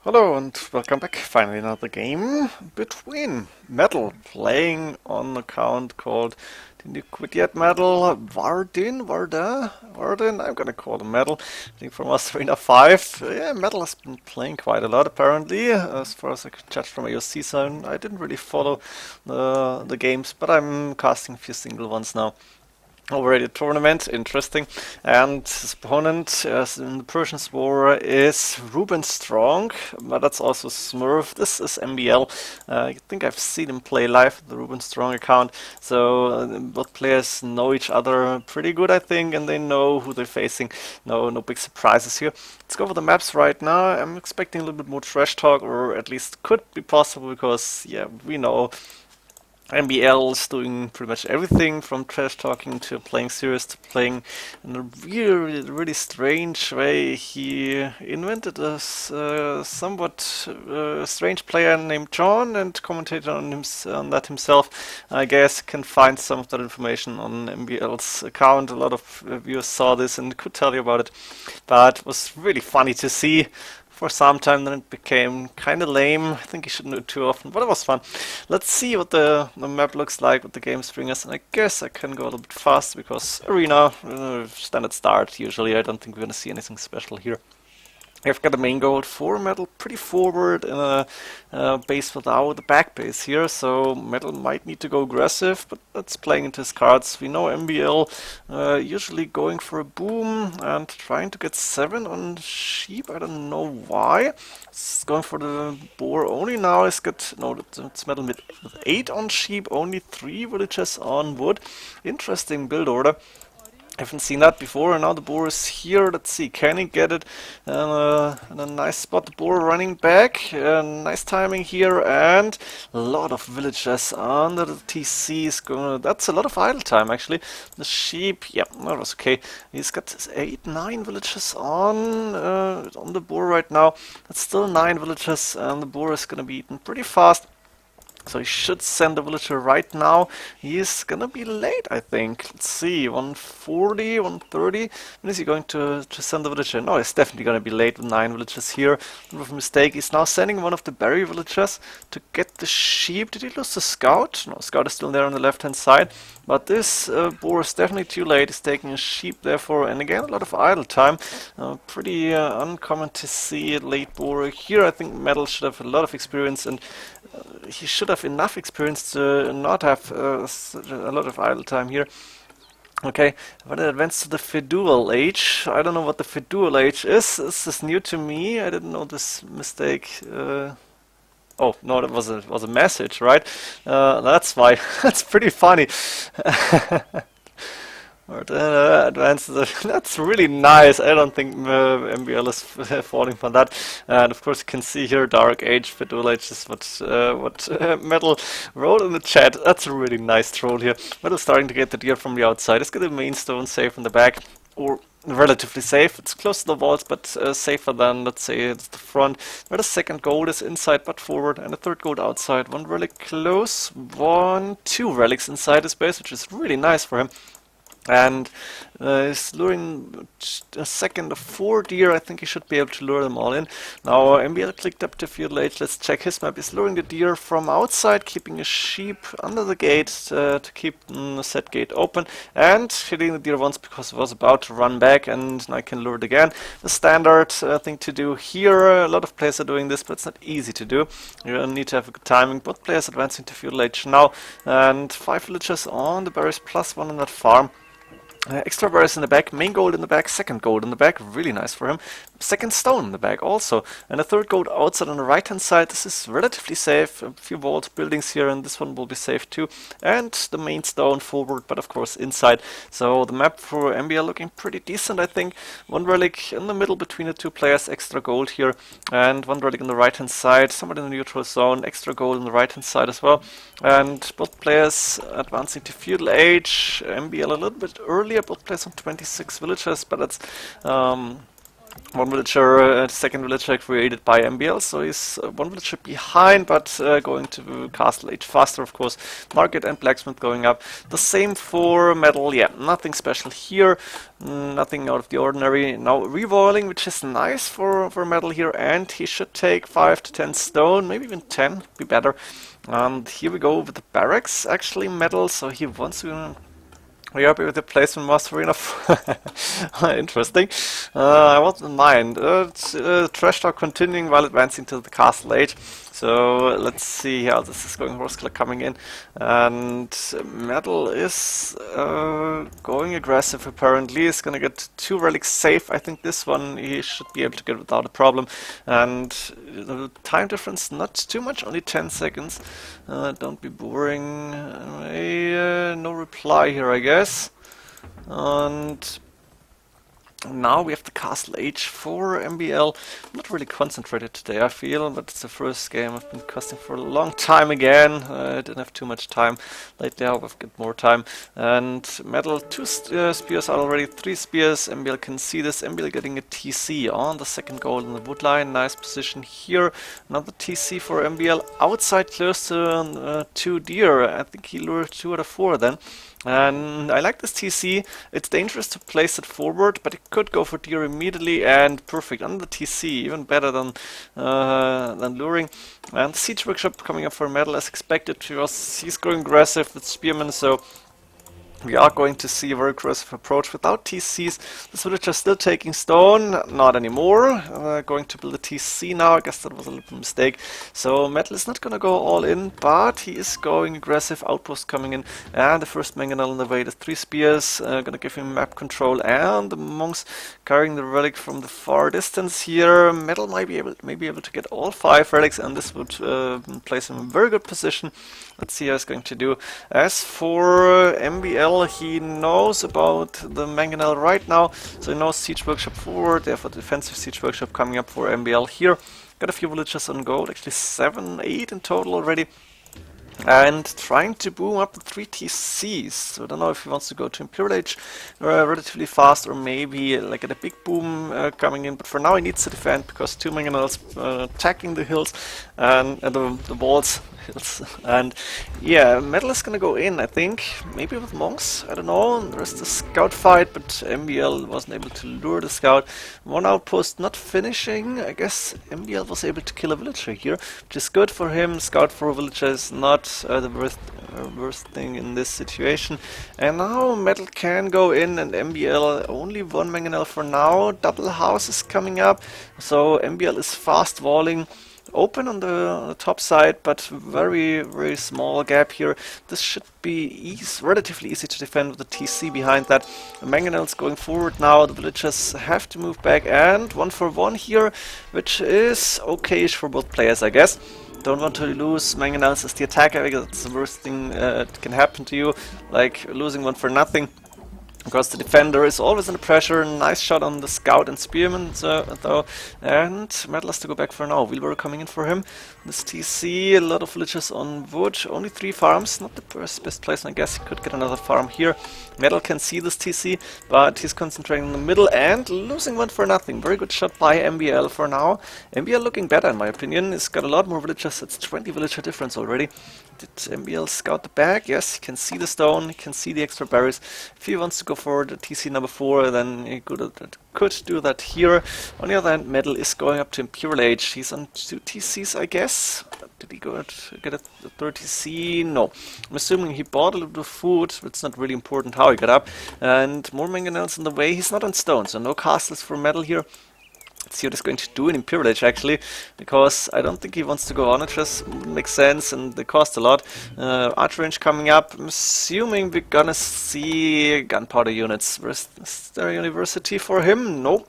Hello and welcome back. Finally another game between Metal playing on an account called Didn't You Quit Yet Metal Vardin. I'm gonna call him Metal. I think from us Arena 5. Yeah, Metal has been playing quite a lot apparently. As far as I could judge from AOC zone. I didn't really follow the games, but I'm casting a few single ones now. Already a tournament, interesting. And his opponent in the Persians war is Ruben Strong, but that's also Smurf. This is MbL. I think I've seen him play live with the Ruben Strong account, so both players know each other pretty good, I think, and they know who they're facing. No big surprises here. Let's go over the maps right now. I'm expecting a little bit more trash talk, or at least could be possible, because yeah, we know MbL is doing pretty much everything from trash talking to playing serious to playing in a really strange way. He invented a somewhat strange player named John and commentated on that himself. I guess can find some of that information on MbL's account. A lot of viewers saw this and could tell you about it, but it was really funny to see for some time, then it became kind of lame. I think you shouldn't do it too often, but it was fun. Let's see what the map looks like, what the games bring us, and I guess I can go a little bit fast because arena, standard start usually. I don't think we're going to see anything special here. I've got a main gold for Metal pretty forward in a base without the back base here, so Metal might need to go aggressive, but that's playing into his cards. We know MbL usually going for a boom and trying to get 7 on sheep. I don't know why. It's going for the boar only now. It's got it's Metal with 8 on sheep, only 3 villages on wood. Interesting build order. I haven't seen that before, and now the boar is here. Let's see, can he get it in a nice spot? The boar running back, nice timing here, and a lot of villagers under the TC is going. That's a lot of idle time actually. The sheep, yeah, that was okay. He's got 8, 9 villagers on the boar right now. That's still 9 villagers, and the boar is gonna be eaten pretty fast. So he should send a villager right now. He is gonna be late, I think. Let's see, 140, 130. When is he going to send the villager? No, he's definitely gonna be late with 9 villagers here. With a mistake, he's now sending one of the berry villagers to get the sheep. Did he lose the scout? No, scout is still there on the left-hand side. But this boar is definitely too late. He's taking a sheep therefore, and again, a lot of idle time. Pretty uncommon to see a late boar here. I think Metal should have a lot of experience, and he should have enough experience to not have a lot of idle time here. Okay, I'm gonna advance to the feudal age. I don't know what the feudal age is. This is new to me. I didn't know this mistake. Oh no, that was a message, right? That's why. That's pretty funny. Or advanced. That's really nice. I don't think MbL is falling for that. And of course, you can see here Dark Age, Feudal Age is what Metal wrote in the chat. That's a really nice troll here. Metal starting to get the deer from the outside. It's got a main stone safe in the back, or relatively safe. It's close to the walls, but safer than, let's say, it's the front. Where the second gold is inside but forward, and the third gold outside. 1 relic close, 2 relics inside his base, which is really nice for him. And he's luring a second of 4 deer. I think he should be able to lure them all in. Now MbL clicked up to feudal age. Let's check his map. He's luring the deer from outside, keeping a sheep under the gate to keep the set gate open, and hitting the deer once because it was about to run back, and I can lure it again. The standard thing to do here. A lot of players are doing this, but it's not easy to do. You need to have a good timing. Both players advancing to feudal age now, and 5 villagers on the berries plus 1 on that farm. Extra berries in the back, main gold in the back, second gold in the back, really nice for him. Second stone in the back also, and a third gold outside on the right hand side. This is relatively safe, a few vault buildings here, and this one will be safe too. And the main stone forward, but of course inside. So the map for MbL looking pretty decent, I think. 1 relic in the middle between the 2 players, extra gold here, and 1 relic on the right hand side, somewhat in the neutral zone, extra gold on the right hand side as well. And both players advancing to feudal age, MbL a little bit earlier, both players on 26 villagers, but that's One villager, second villager created by MbL, so he's one villager behind, but going to castle age faster, of course. Market and blacksmith going up. The same for metal, yeah, nothing special here, nothing out of the ordinary. Now revoiling, which is nice for metal here, and he should take 5 to 10 stone, maybe even 10, be better. And here we go with the barracks, actually metal, so he wants to... Are you happy with the placement, Master Arena? Interesting. I wasn't in mind. Trash talk continuing while advancing to the castle age. So let's see how this is going. Horsekiller coming in, and Metal is going aggressive. Apparently, he's gonna get 2 relics safe. I think this one he should be able to get without a problem. And the time difference not too much, only 10 seconds. Don't be boring. No reply here, I guess. And now we have the castle age for MbL. I'm not really concentrated today, I feel, but it's the first game I've been casting for a long time again. I didn't have too much time. Lately I hope I've got more time. And Metal, 2 spears are already, 3 spears. MbL can see this. MbL getting a TC on the second goal in the wood line. Nice position here. Another TC for MbL. Outside close to 2 deer. I think he lured 2 out of 4 then. And I like this TC. It's dangerous to place it forward, but it could go for deer immediately, and perfect on the TC, even better than luring. And the siege workshop coming up for Metal as expected, because he's going aggressive with spearmen, so we are going to see a very aggressive approach without TCs. This villager still taking stone, not anymore. Going to build a TC now, I guess that was a little mistake. So Metal is not going to go all in, but he is going aggressive. Outpost coming in, and the first mangonel on the way. The 3 spears, going to give him map control, and the monks carrying the relic from the far distance here. Metal might be able to get all 5 relics, and this would place him in a very good position. Let's see how he's going to do. As for MbL, he knows about the mangonel right now, so he knows siege workshop forward, therefore defensive siege workshop coming up for MbL here. Got a few villagers on gold, actually 7, 8 in total already. And trying to boom up the 3 TCs. So I don't know if he wants to go to Imperial Age relatively fast, or maybe like at a big boom coming in. But for now he needs to defend, because 2 mangonels attacking the hills and the walls. And yeah, Metal is gonna go in, I think, maybe with monks, I don't know. There's the scout fight, but MbL wasn't able to lure the scout. 1 outpost not finishing. I guess MbL was able to kill a villager here, which is good for him. Scout for a villager is not the worst thing in this situation. And now Metal can go in, and MbL only 1 mangonel for now. Double houses coming up, so MbL is fast walling. Open on the top side, but very, very small gap here. This should be relatively easy to defend with the TC behind that. The mangonels going forward now. The villagers have to move back, and 1 for 1 here, which is okayish for both players, I guess. Don't want to lose mangonels as the attacker, because it's the worst thing that can happen to you, like losing 1 for nothing. Because the defender is always under pressure. Nice shot on the scout and spearman though. And Metal has to go back for now. Wheelbarrow coming in for him. This TC, a lot of villagers on wood. Only 3 farms. Not the best place, I guess he could get another farm here. Metal can see this TC, but he's concentrating in the middle and losing 1 for nothing. Very good shot by MbL for now. MbL looking better in my opinion. He's got a lot more villagers. It's 20 villager difference already. Did MbL scout the back? Yes, he can see the stone, he can see the extra berries. If he wants to go for the TC number 4, then he could do that here. On the other hand, Metal is going up to Imperial Age. He's on 2 TCs, I guess. Did he go to get a 3rd TC? No. I'm assuming he bought a little bit of food. It's not really important how he got up. And more mangonels in the way. He's not on stone, so no castles for Metal here. Let's see what he's going to do in Imperial Age, actually, because I don't think he wants to go on it. Just makes sense, and they cost a lot. Archer range coming up. I'm assuming we're gonna see gunpowder units. Is there a university for him? No.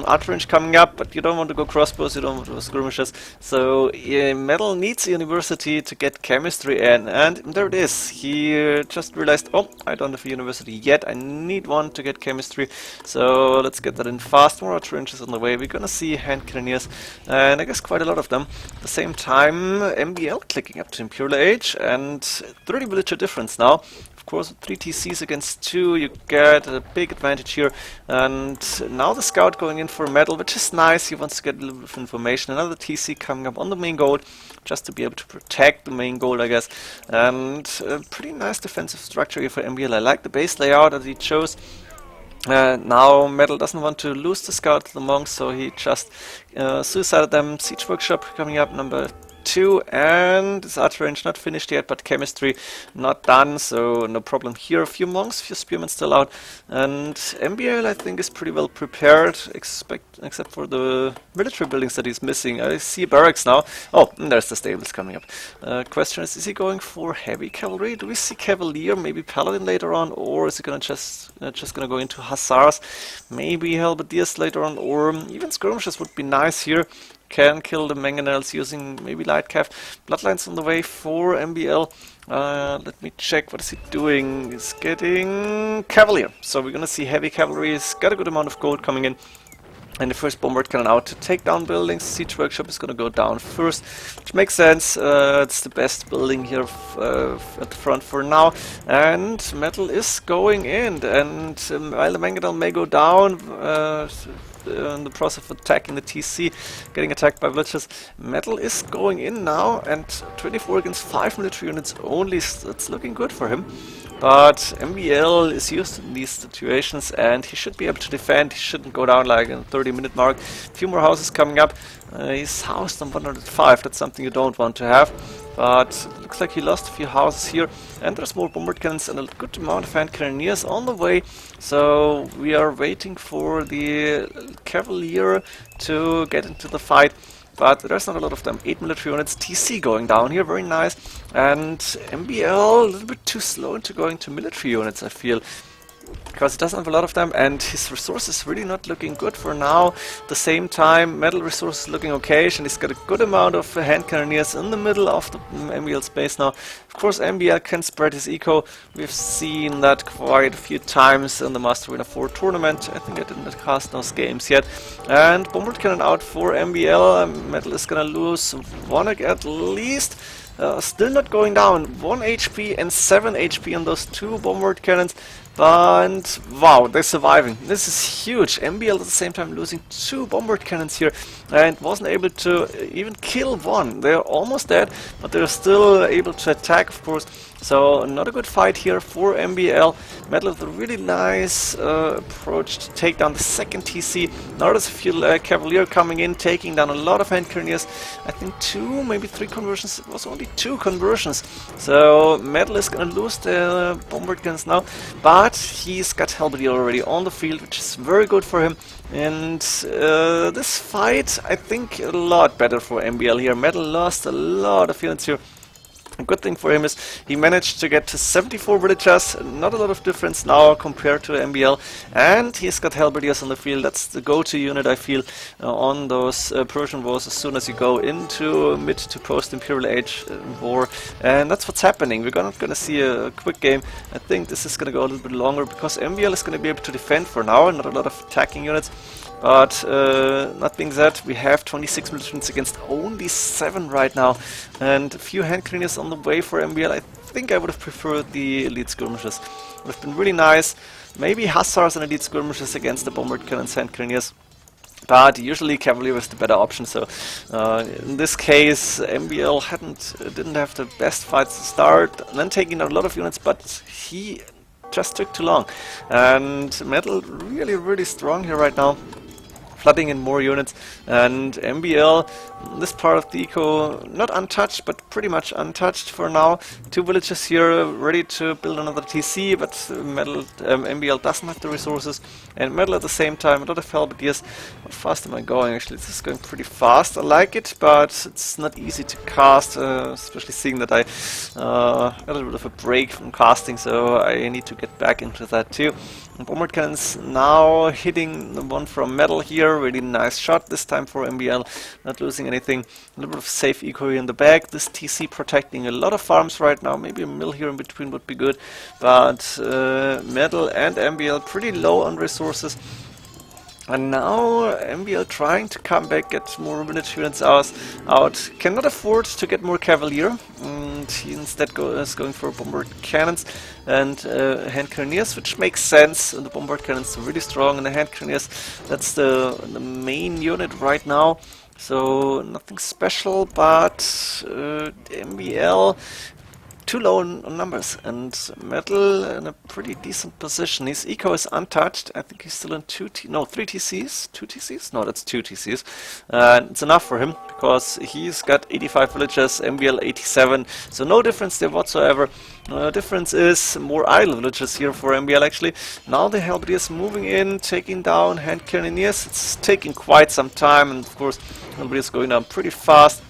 Archer range coming up, but you don't want to go crossbows, you don't want to go skirmishes. So Metal needs a university to get chemistry in, and there it is. He just realized, oh, I don't have a university yet. I need one to get chemistry. So let's get that in fast. More archer ranges on the way. We're gonna see hand cannoneers, and I guess quite a lot of them. At the same time, MbL clicking up to Imperial Age, and 30 villager difference now. course, with 3 TCs against 2, you get a big advantage here. And now the scout going in for metal, which is nice. He wants to get a little bit of information. Another TC coming up on the main goal, just to be able to protect the main goal, I guess. And a pretty nice defensive structure here for MbL. I like the base layout that he chose. Now Metal doesn't want to lose the scout to the monks, so he just suicided them. Siege Workshop coming up, number 2, and this archer range not finished yet, but chemistry not done, so no problem here. A few monks, a few spearmen still out, and MbL I think is pretty well prepared, except for the military buildings that he's missing. I see barracks now. Oh, and there's the stables coming up. Question is he going for heavy cavalry? Do we see cavalier, maybe paladin later on, or is he gonna just gonna go into hussars, maybe halberdiers later on, or even skirmishes would be nice here. Can kill the mangonels using maybe light cav. Bloodlines on the way for MbL. Let me check, what is he doing? He's getting cavalier. So we're gonna see heavy cavalry. He's got a good amount of gold coming in. And the first bombard cannon out to take down buildings. Siege Workshop is gonna go down first, which makes sense. It's the best building here at the front for now. And metal is going in, and while the mangonel may go down, in the process of attacking the TC, getting attacked by villagers. Metal is going in now, and 24 against 5 military units only. It's looking good for him. But MbL is used to these situations, and he should be able to defend. He shouldn't go down like in the 30-minute mark. A few more houses coming up. He's housed on 105. That's something you don't want to have. But it looks like he lost a few houses here. And there's more bombard cannons and a good amount of hand cannoneers on the way. So we are waiting for the cavalier to get into the fight. But there's not a lot of them. 8 military units, TC going down here, very nice. And MbL a little bit too slow into going to military units, I feel. Because he doesn't have a lot of them, and his resources really not looking good for now. At the same time, metal resources looking okay, and he's got a good amount of hand cannoneers in the middle of the MbL space now. Of course, MbL can spread his eco. We've seen that quite a few times in the Master Arena 4 tournament. I think I didn't cast those games yet. And bombard cannon out for MbL. Metal is gonna lose one at least. Still not going down. 1 HP and 7 HP on those 2 bombard cannons. But wow, they're surviving. This is huge. MbL at the same time losing 2 bombard cannons here and wasn't able to even kill one. They're almost dead, but they're still able to attack, of course. So not a good fight here for MbL. Metal with a really nice approach to take down the second TC. Now there's a few cavalier coming in, taking down a lot of hand cannoneers. I think 2, maybe 3 conversions. It was only 2 conversions. So Metal is gonna lose the bombard cannons now, but he's got halberdier already on the field, which is very good for him. And this fight, I think, a lot better for MbL here. Metal lost a lot of units here. A good thing for him is he managed to get to 74 villagers, not a lot of difference now compared to MbL, and he's got halberdiers on the field. That's the go-to unit, I feel, on those Persian wars as soon as you go into mid to post-Imperial Age war, and that's what's happening. We're not gonna see a quick game. I think this is gonna go a little bit longer because MbL is gonna be able to defend for now, not a lot of attacking units. But that being said, we have 26 military units against only 7 right now, and a few hand cannoneers on the way for MbL. I think I would have preferred the elite skirmishes. Would have been really nice. Maybe hussars and elite skirmishes against the bombard cannons, hand cannoneers. But usually cavalry was the better option. So in this case, MbL didn't have the best fights to start, and then taking out a lot of units, but he just took too long. And Metal really strong here right now, flooding in more units, and MbL, this part of the eco, not untouched, but pretty much untouched for now. 2 villages here ready to build another TC, but MbL doesn't have the resources, and Metal at the same time, a lot of halberdiers. How fast am I going? Actually, this is going pretty fast. I like it, but it's not easy to cast, especially seeing that I got a little bit of a break from casting, so I need to get back into that too. Bombard cannons now hitting the one from Metal here. Really nice shot this time for MbL, not losing anything. A little bit of safe eco here in the back. This TC protecting a lot of farms right now. Maybe a mill here in between would be good. But Metal and MbL pretty low on resources. And now MbL trying to come back, get more military units out. Cannot afford to get more cavalier. And and he instead is going for bombard cannons and hand cannoneers, which makes sense. And the bombard cannons are really strong, and the hand cannoneers, that's the main unit right now. So nothing special, but MbL too low on numbers, and Metal in a pretty decent position. His eco is untouched. I think he's still in 3 TCs? 2 TCs? No, that's 2 TCs. It's enough for him, because he's got 85 villagers, MbL 87, so no difference there whatsoever. Difference is more idle villagers here for MbL actually. Now the Halberdiers moving in, taking down hand cannoneers. It's taking quite some time, and of course Halberdiers going down pretty fast.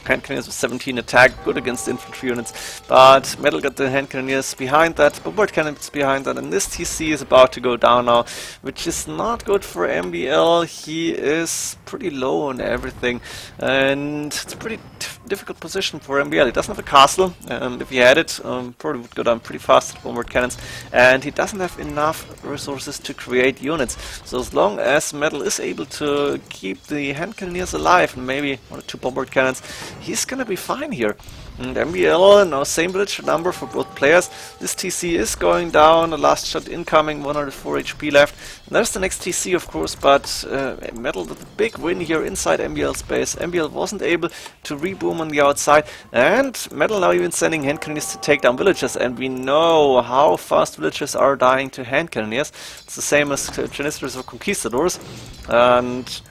Hand cannoneers with 17 attack, good against infantry units, but Metal got the hand cannoneers behind that, bombard cannons behind that, and this TC is about to go down now, which is not good for MbL. He is pretty low on everything, and it's a pretty difficult position for MbL. He doesn't have a castle. If he had it, probably would go down pretty fast with bombard cannons, and he doesn't have enough resources to create units. So as long as Metal is able to keep the hand cannoneers alive, and maybe 1 or 2 bombard cannons, he's gonna be fine here. And MbL, now same villager number for both players. This TC is going down, the last shot incoming, 104 HP left. And there's the next TC of course, but Metal with a big win here inside MbL space. MbL wasn't able to reboom on the outside, and Metal now even sending hand cannoneers to take down villagers, and we know how fast villagers are dying to hand cannoneers. It's the same as Janissars or Conquistadors, and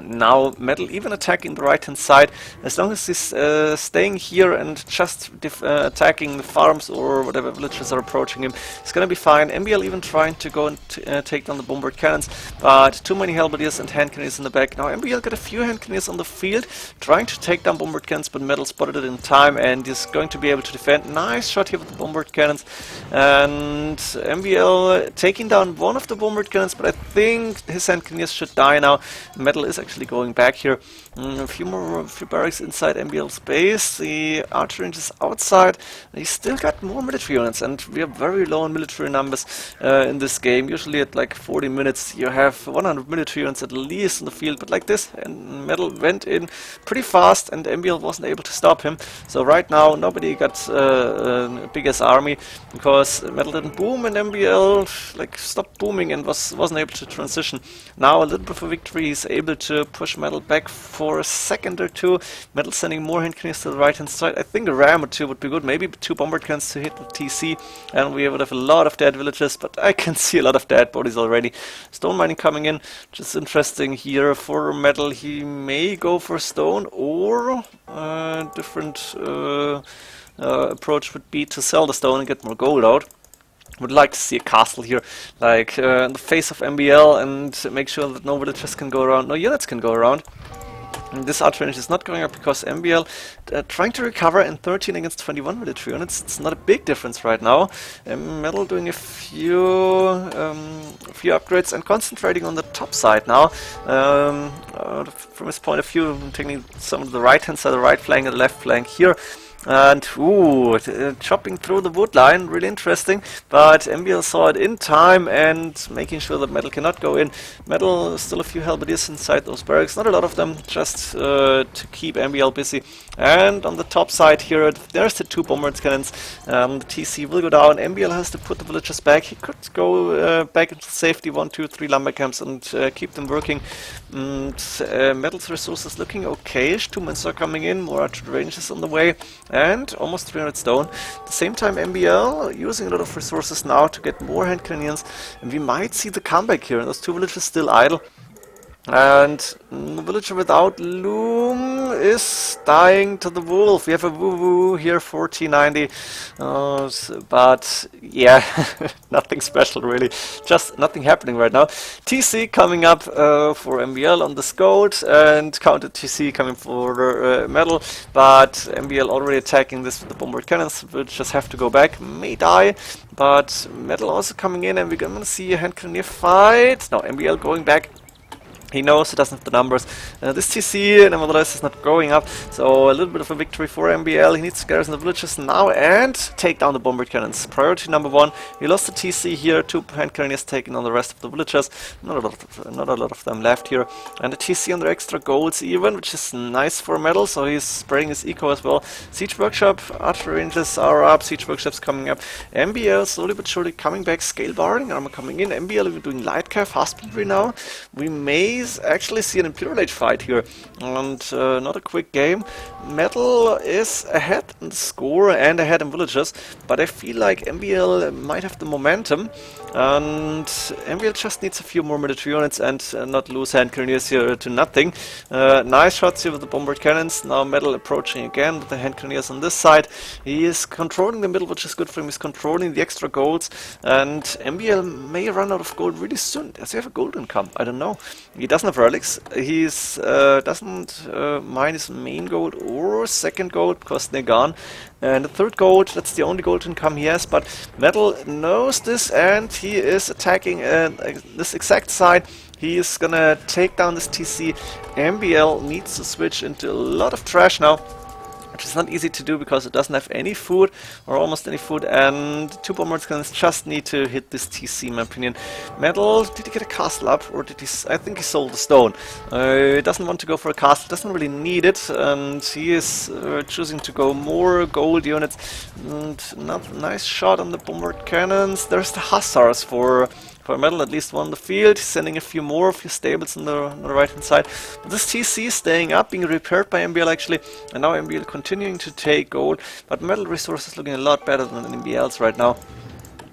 now Metal even attacking the right hand side. As long as he's staying here and just attacking the farms or whatever villagers are approaching him, it's gonna be fine. MbL even trying to go and take down the bombard cannons, but too many halberdiers and hand cannoneers in the back. Now MbL got a few hand cannoneers on the field trying to take down bombard cannons, but Metal spotted it in time and is going to be able to defend. Nice shot here with the bombard cannons, and MbL taking down one of the bombard cannons, but I think his hand cannoneers should die now. Metal is actually going back here. A few barracks inside MbL space. The archer range is outside. He's still got more military units, and we are very low on military numbers in this game. Usually at like 40 minutes you have 100 military units at least in the field, but like this, and Metal went in pretty fast and MbL wasn't able to stop him. So right now nobody got a big ass army, because Metal didn't boom and MbL like stopped booming and wasn't able to transition. Now a little bit of a victory, he's able to push Metal back for a second or two. Metal sending more hand cannoneers to the right hand side. I think a ram or 2 would be good, maybe 2 bombard cannons to hit the TC, and we would have a lot of dead villages, but I can see a lot of dead bodies already. Stone mining coming in, which is interesting here for Metal. He may go for stone, or different approach would be to sell the stone and get more gold out. Would like to see a castle here, like in the face of MbL, and make sure that no villagers can go around, no units can go around. And this archer range is not going up because MbL trying to recover in 13 against 21 military units. It's not a big difference right now. Metal doing a few upgrades and concentrating on the top side now. From his point of view, taking some of the right hand side, the right flank and the left flank here. And chopping through the wood line, really interesting, but MbL saw it in time and making sure that Metal cannot go in. Metal, still a few halberdiers inside those barracks, not a lot of them, just to keep MbL busy. And on the top side here, there's the 2 bombard cannons. The TC will go down. MbL has to put the villagers back. He could go back into safety, 1, 2, 3 lumber camps, and keep them working. Metal's resources looking okayish. 2 men are coming in, more archer ranges on the way, and almost 300 stone. At the same time, MbL using a lot of resources now to get more hand cannons, and we might see the comeback here. Those 2 villagers still idle. And the villager without loom is dying to the wolf. We have a woo-woo here, 1490. But yeah, nothing special really. Just nothing happening right now. TC coming up for MbL on the Scout, and counter TC coming for Metal. But MbL already attacking this with the bombard cannons, which just have to go back. May die. But Metal also coming in, and we're gonna see a hand cannoneer fight. Now MbL going back He knows he doesn't have the numbers. This TC, nevertheless, is not going up, so a little bit of a victory for MbL. He needs to garrison the villages now and take down the bombard cannons. Priority number 1. He lost the TC here. 2 hand cannoneers taking on the rest of the villages. Not a lot of them left here. And the TC on the extra golds even, which is nice for metal, so he's spraying his eco as well. Siege Workshop, archery ranges are up, Siege Workshop's coming up. MbL slowly but surely coming back, scale barring armor coming in. MbL doing light cav, husbandry now. We may actually see an Imperial Age fight here, and not a quick game. Metal is ahead in the score and ahead in villages, but I feel like MbL might have the momentum, and MbL just needs a few more military units and not lose hand cannoneers here to nothing. Nice shots here with the bombard cannons. Now Metal approaching again with the hand cannoneers on this side. He is controlling the middle, which is good for him. He's controlling the extra golds, and MbL may run out of gold really soon. Does he have a gold income? I don't know. He doesn't have relics. He's doesn't mine his main gold or second gold because they're gone. And the third gold, that's the only gold income he has. But Metal knows this, and he is attacking this exact side. He is gonna take down this TC. MbL needs to switch into a lot of trash now, which is not easy to do because it doesn't have any food, or almost any food, and 2 bombard cannons just need to hit this TC in my opinion. Metal, did he get a castle up, or did he... I think he sold the stone. He doesn't want to go for a castle, doesn't really need it, and he is choosing to go more gold units. And nice shot on the bombard cannons. There's the hussars for Metal, at least one on the field. He's sending a few more of his stables on the right hand side. But this TC is staying up, being repaired by MbL actually, and now MbL continuing to take gold, but Metal resources looking a lot better than MbL's right now.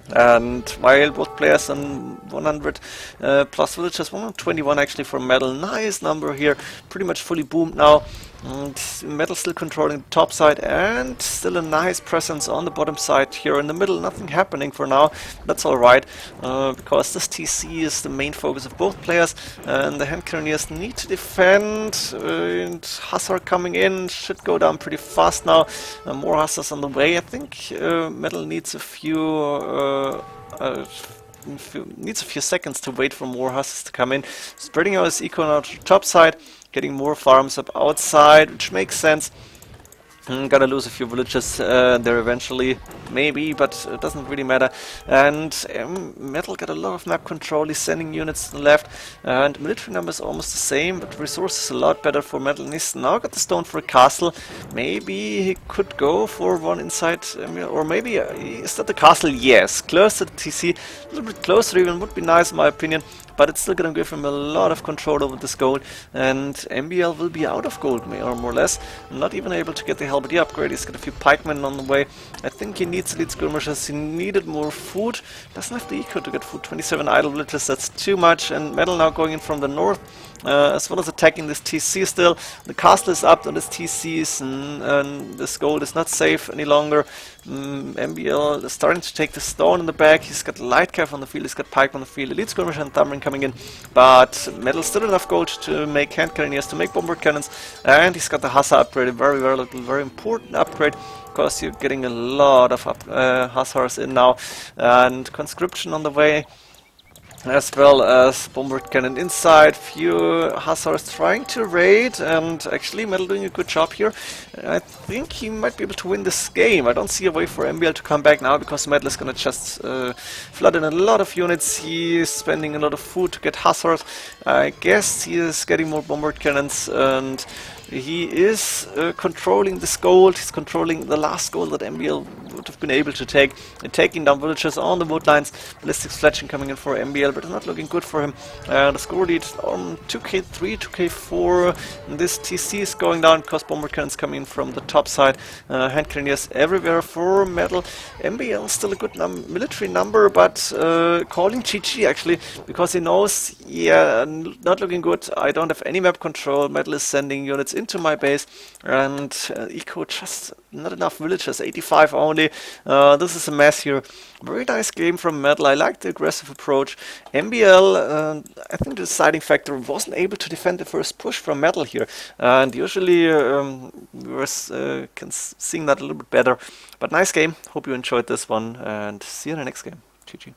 And while both players on 100 plus villages, 121 actually for Metal. Nice number here, pretty much fully boomed now. And Metal still controlling the top side, and still a nice presence on the bottom side here in the middle. Nothing happening for now. That's alright, because this TC is the main focus of both players, and the hand cannoneers need to defend. And Hussar coming in should go down pretty fast now. More Hussars on the way. I think Metal needs a few seconds to wait for more Hussars to come in. Spreading out his eco now to the top side, getting more farms up outside, which makes sense. Gonna lose a few villages there eventually, maybe, but it doesn't really matter. And Metal got a lot of map control. He's sending units to the left, and military numbers almost the same, but resources a lot better for Metal. And he's now got the stone for a castle. Maybe he could go for one inside, or maybe is that the castle? Yes, close to the TC, a little bit closer even would be nice in my opinion. But it's still gonna give him a lot of control over this gold, and MbL will be out of gold, more or less. Not even able to get the halberdier upgrade. He's got a few pikemen on the way. I think he needs elite skirmishers. He needed more food. Doesn't have the eco to get food. 27 idle villages, that's too much. And Metal now going in from the north, as well as attacking this TC still. The castle is up on this TCs, and this gold is not safe any longer. MbL is starting to take the stone in the back. He's got light cav on the field, he's got pike on the field, elite skirmisher and thumbering coming in, but Metal still enough gold to make hand cannoneers, to make bombard cannons, and he's got the Hussar upgrade, a very important upgrade, because you're getting a lot of Hussars in now, and conscription on the way, as well as bombard cannon inside. Few Hussars trying to raid, and actually Metal doing a good job here. I think he might be able to win this game. I don't see a way for MbL to come back now, because Metal is gonna just flood in a lot of units. He is spending a lot of food to get Hussars. I guess he is getting more bombard cannons, and he is controlling this gold. He's controlling the last gold that MbL would have been able to take, and taking down villages on the wood lines. Ballistics fletching coming in for MbL, but it's not looking good for him. The score lead on 2k3, 2k4. And this TC is going down because bombard cannons coming in from the top side. Hand cannoneers everywhere for Metal. MbL still a good military number, but calling GG actually, because he knows, yeah, not looking good. I don't have any map control. Metal is sending units into my base, and eco just not enough villages, 85 only. This is a mess here. Very nice game from Metal. I like the aggressive approach. MbL, I think the deciding factor, wasn't able to defend the first push from Metal here, and usually we were seeing that a little bit better. But nice game. Hope you enjoyed this one, and see you in the next game. GG.